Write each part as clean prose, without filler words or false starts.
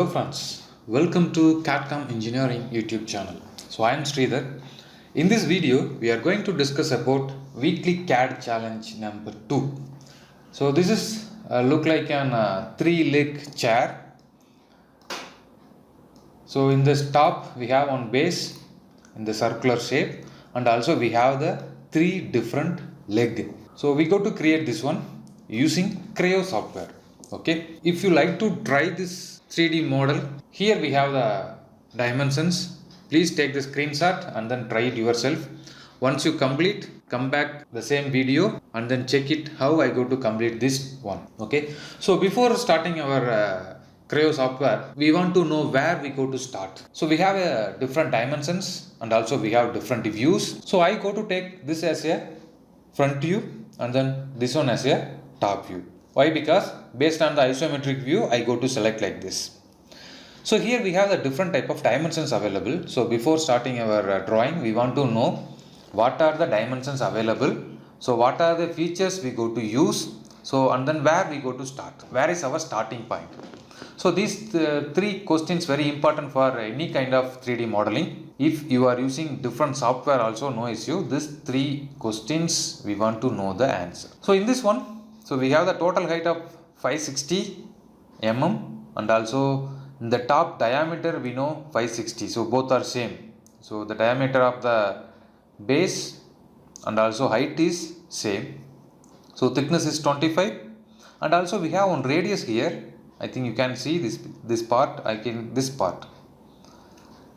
Hello friends, welcome to CAD/CAM Engineering YouTube channel. So I am Sridhar. In this video, we are going to discuss about weekly CAD challenge number 2. So this is look like an 3-leg chair. So in this top we have on base in the circular shape, and also we have the 3 different leg. So we go to create this one using Creo software. Okay, if you like to try this 3D model, here we have the dimensions. Please take the screenshot and then try it yourself. Once you complete, come back the same video and then check it how I go to complete this one. Okay, so before starting our Creo software, we want to know where we go to start. So we have different dimensions and also we have different views. So I go to take this as a front view and then this one as a top view. Why? Because based on the isometric view, I go to select like this. So here we have the different type of dimensions available. So before starting our drawing, we want to know what are the dimensions available. So what are the features we go to use. So and then where we go to start. Where is our starting point? So these 3 questions very important for any kind of 3D modeling. If you are using different software also, no issue. These 3 questions we want to know the answer. So in this one, so we have the total height of 560 mm and also in the top diameter we know 560. So both are same. So the diameter of the base and also height is same. So thickness is 25 and also we have one radius here. I think you can see this part. This part.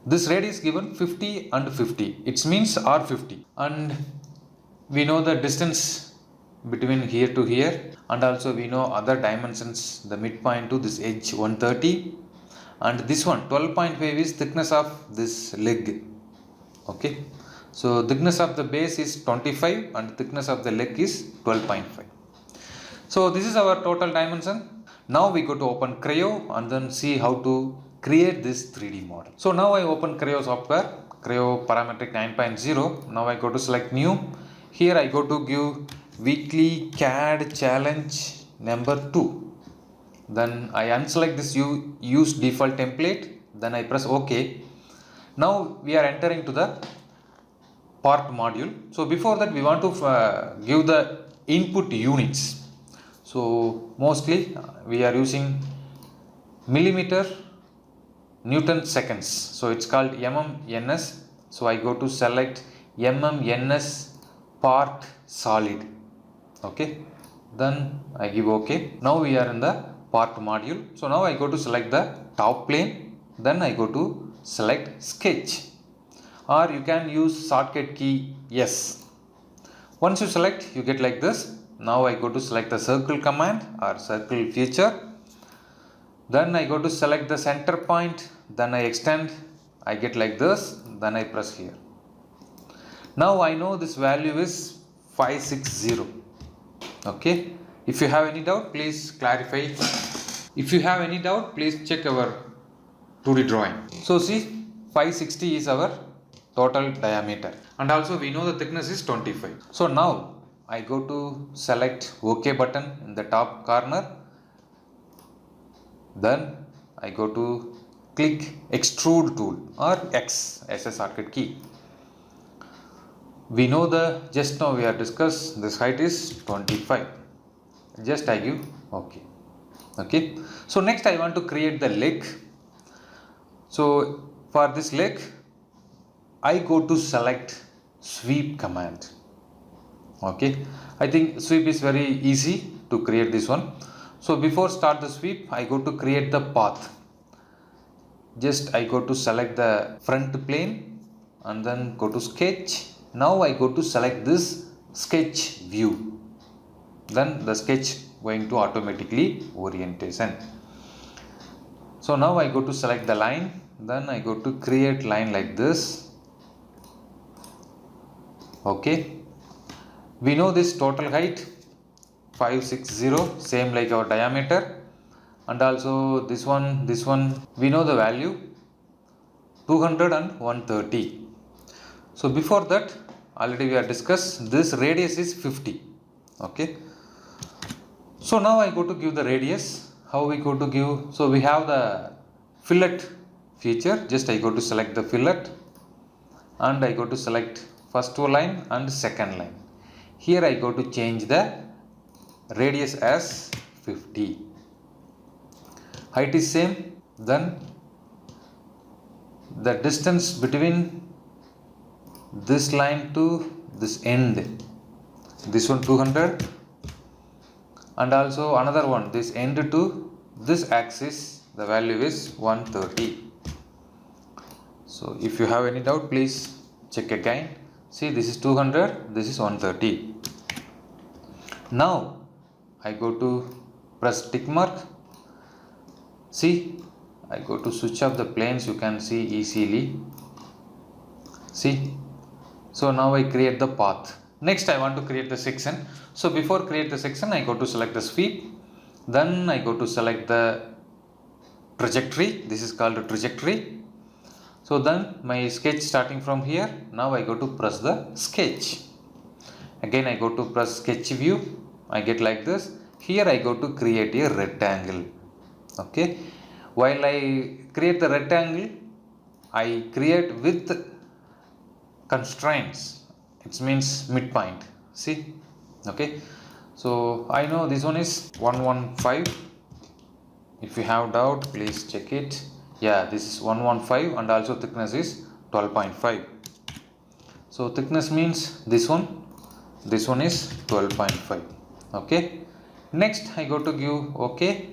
This radius given 50 and 50. It means R50 and we know the distance between here to here, and also we know other dimensions, the midpoint to this edge 130, and this one 12.5 is thickness of this leg. Okay, so thickness of the base is 25 and thickness of the leg is 12.5. so this is our total dimension. Now we go to open Creo and then see how to create this 3D model. So now I open Creo software, Creo parametric 9.0. Now I go to select new. Here I go to give weekly CAD challenge number 2. Then I unselect this use default template. Then I press OK. Now we are entering to the part module. So before that we want to give the input units. So mostly we are using millimeter Newton seconds. So it's called mmns. So I go to select mmns part solid. Okay, then I give OK. Now we are in the part module. So now I go to select the top plane. Then I go to select sketch, or you can use shortcut key S. Once you select, you get like this. Now I go to select the circle command or circle feature. Then I go to select the center point. Then I extend. I get like this. Then I press here. Now I know this value is 560. Okay. If you have any doubt, please clarify. If you have any doubt, please check our 2D drawing. So see, 560 is our total diameter. And also we know the thickness is 25. So now I go to select OK button in the top corner. Then I go to click extrude tool or X as a shortcut key. We know just now we have discussed this height is 25. Just I give OK. Okay. So next I want to create the leg. So for this leg, I go to select sweep command. Okay. I think sweep is very easy to create this one. So before start the sweep, I go to create the path. Just I go to select the front plane and then go to sketch. Now I go to select this sketch view. Then the sketch going to automatically orientation. So now I go to select the line. Then I go to create line like this. Okay. We know this total height 560, same like our diameter, and also this one we know the value 200 and 130. So before that already we have discussed this radius is 50. Okay. So now I go to give the radius. How we go to give? So we have the fillet feature, just I go to select the fillet and I go to select first line and second line. Here I go to change the radius as 50. Height is same. Then the distance between this line to this end, this one 200, and also another one, this end to this axis, the value is 130. So if you have any doubt, please check again. See, this is 200, this is 130. Now I go to press tick mark. See, I go to switch off the planes, you can see easily. See, so now I create the path. Next I want to create the section. So before create the section, I go to select the sweep. Then I go to select the trajectory. This is called a trajectory. So then my sketch starting from here. Now I go to press the sketch. Again I go to press sketch view. I get like this. Here I go to create a rectangle. Okay. While I create the rectangle, I create with constraints. It means midpoint. See. Okay. So I know this one is 115. If you have doubt, please check it. Yeah, this is 115 and also thickness is 12.5. So thickness means this one is 12.5. Okay. Next I go to give okay.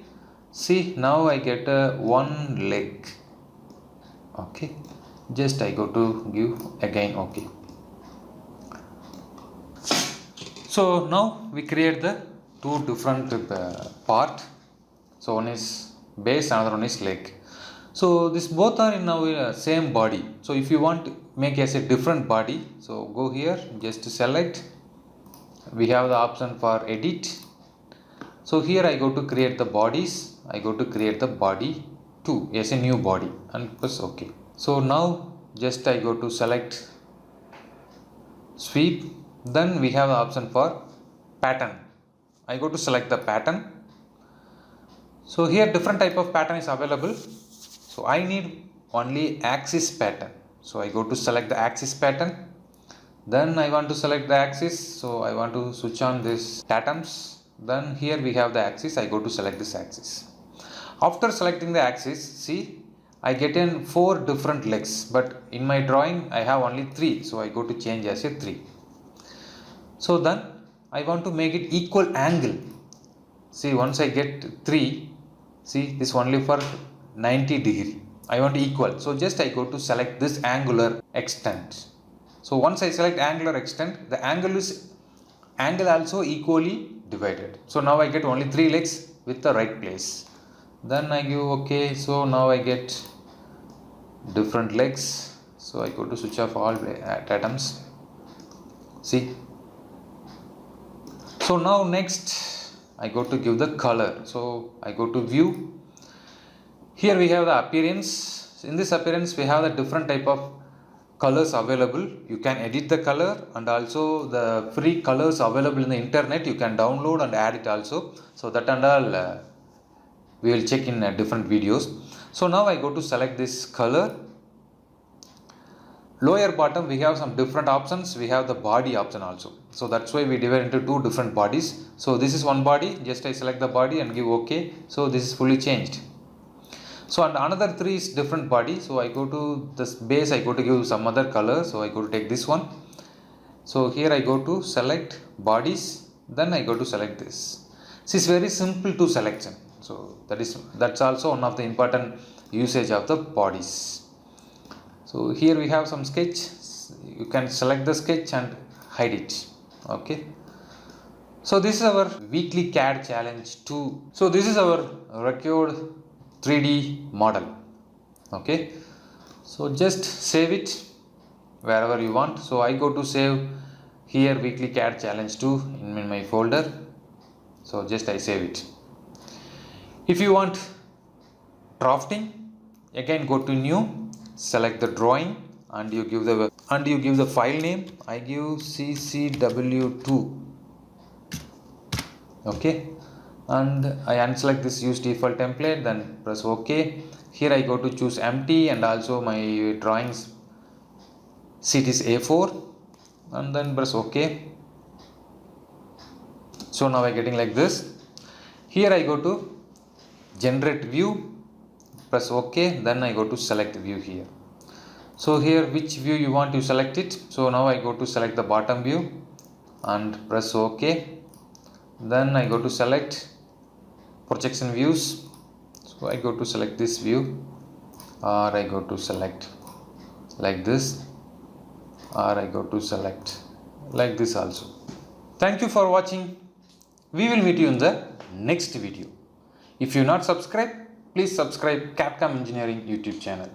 See, now I get one leg. Okay. Just I go to give again okay. So now we create the two different part. So one is base, another one is leg. So this both are in our same body. So if you want to make as a different body, so go here, just select. We have the option for edit. So here I go to create the bodies. I go to create the body 2 as a new body and press OK. So now just I go to select sweep. Then we have the option for pattern. I go to select the pattern. So here different type of pattern is available. So I need only axis pattern. So I go to select the axis pattern. Then I want to select the axis. So I want to switch on this atoms. Then here we have the axis. I go to select this axis. After selecting the axis, see, I get in 4 different legs. But in my drawing, I have only 3. So I go to change as a 3. So then I want to make it equal angle. See, once I get 3, see, this only for 90 degree. I want equal. So just I go to select this angular extent. So once I select angular extent, the angle also equally divided. So now I get only 3 legs with the right place. Then I give OK. So now I get different legs. So I go to switch off all atoms. See. So now next I go to give the color. So I go to view. Here we have the appearance. In this appearance we have the different type of colors available. You can edit the color and also the free colors available in the internet. You can download and add it also. So that and all we will check in different videos. So now I go to select this color. Lower bottom we have some different options. We have the body option also. So that's why we divide into 2 different bodies. So this is one body. Just I select the body and give OK. So this is fully changed. So and another 3 is different body. So I go to this base. I go to give some other color. So I go to take this one. So here I go to select bodies. Then I go to select this. This is very simple to selection. So that's also one of the important usage of the bodies. So here we have some sketch. You can select the sketch and hide it. Okay. So this is our weekly CAD challenge 2. So this is our record 3D model. Okay. So just save it wherever you want. So I go to save here weekly CAD challenge 2 in my folder. So just I save it. If you want drafting, again go to new, select the drawing and you give the file name. I give CCW2. Okay. and I unselect this use default template, then press OK. Here I go to choose empty, and also my drawings sheet is A4, and then press OK. So now I getting like this. Here I go to generate view, press OK, then I go to select view here. So here which view you want to select it. So now I go to select the bottom view and press OK. Then I go to select projection views. So I go to select this view, or I go to select like this, or I go to select like this also. Thank you for watching. We will meet you in the next video. If you not subscribe, please subscribe Capcom Engineering YouTube channel.